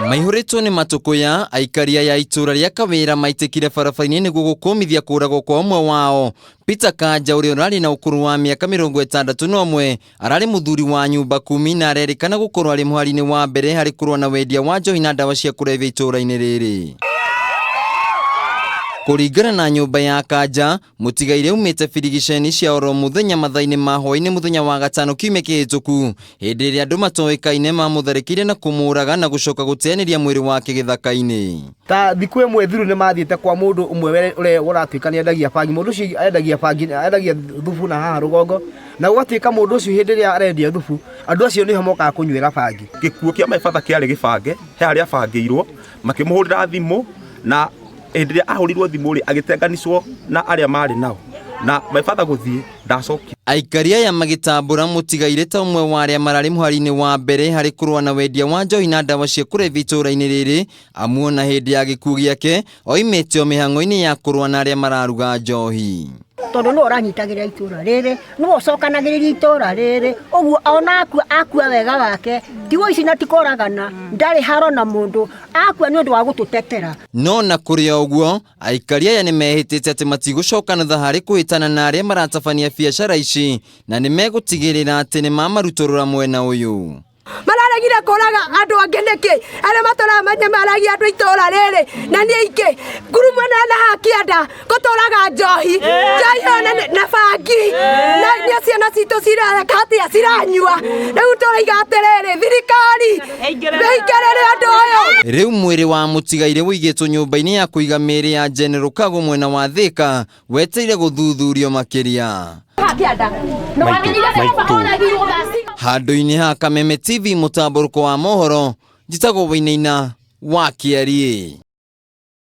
Maihuritwo ni matukuya aikaria ya itura ria Kawira maitikire barabara-ini niguo gukumithia kuragwo kwa umwe wao. Peter Kanja uria urari na ukuru wa miaka 61 arari muthuri wa nyumba 10 na arerikana gukorwo ari muhari-ini wa mbere hari kurwa na wendia wa njohi na ndawa cia kulevya itura-ini riri. Kuringana na nyumba ya Kanja, mutigaire umite birigiceni cia oro muthenya mathaini ma hwaini muthenya wa gatano kiumia kihituku hindi iria andu matoikaine mamutharikire na kumuraga na gucoka guteaniria mwiri wake githaka-ini. Ta thiku imwe thiru ni mathiite kwa mundu umwe ure uratuika ni endagia bangi, mundu ucio endagia bangi, endagia thubu na haha rugongo, na ugatuika mundu ucio hindi iria arendia thubu andu acio ni homoka kunywira bangi. Gikuo kia maibatha kiari gibange he aria bangirwo makimuhurira thimu na endiria ahurirwo thimuri agitenganiswo na aria mari nao na maibatha guthie ndacoki. Aikaria ya magitambura mutigaire ta umwe wa aria marari muhari-ini wa mbere hari kurwa na wendia wa njohi na ndawa cia kulevya itura-ini riri, amuona hindi ya gikuo giake oimite o mihango-ini ya kurwa na aria mararuga njohi. Tondu no uranyitagira itura riri no ucokanagiriria itura riri uguo ona akua wega wake tigo ici na tikoragana ndari haro na mundu akua ni undu wa gututetera. No na kuri oguo aikaria ya nimehitite ati matigucokana thahari kuhitana na aria maratabania biacara ici na nimegutigirira ati ni mamaruturura mwena uyu. Mararagire koraga andu angeneke aria matora manyamaragia andu itora riri na ni iki ngurumwe na hakianda gotoraga njohi njohi na bangi na ni ciana citu cirathakatia ciranyua riu turaiga atiriri thirikari beikirire andu uyu. Riu mwiri wa mutigaire wigitwo nyumba-ini ya kuiga miri ya General Kago mwena wa Thika weteire guthuthurio makiria. Handu-ini ha Kameme TV mutamburuko wa mohoro njitagwo Wainaina wa Kiarie.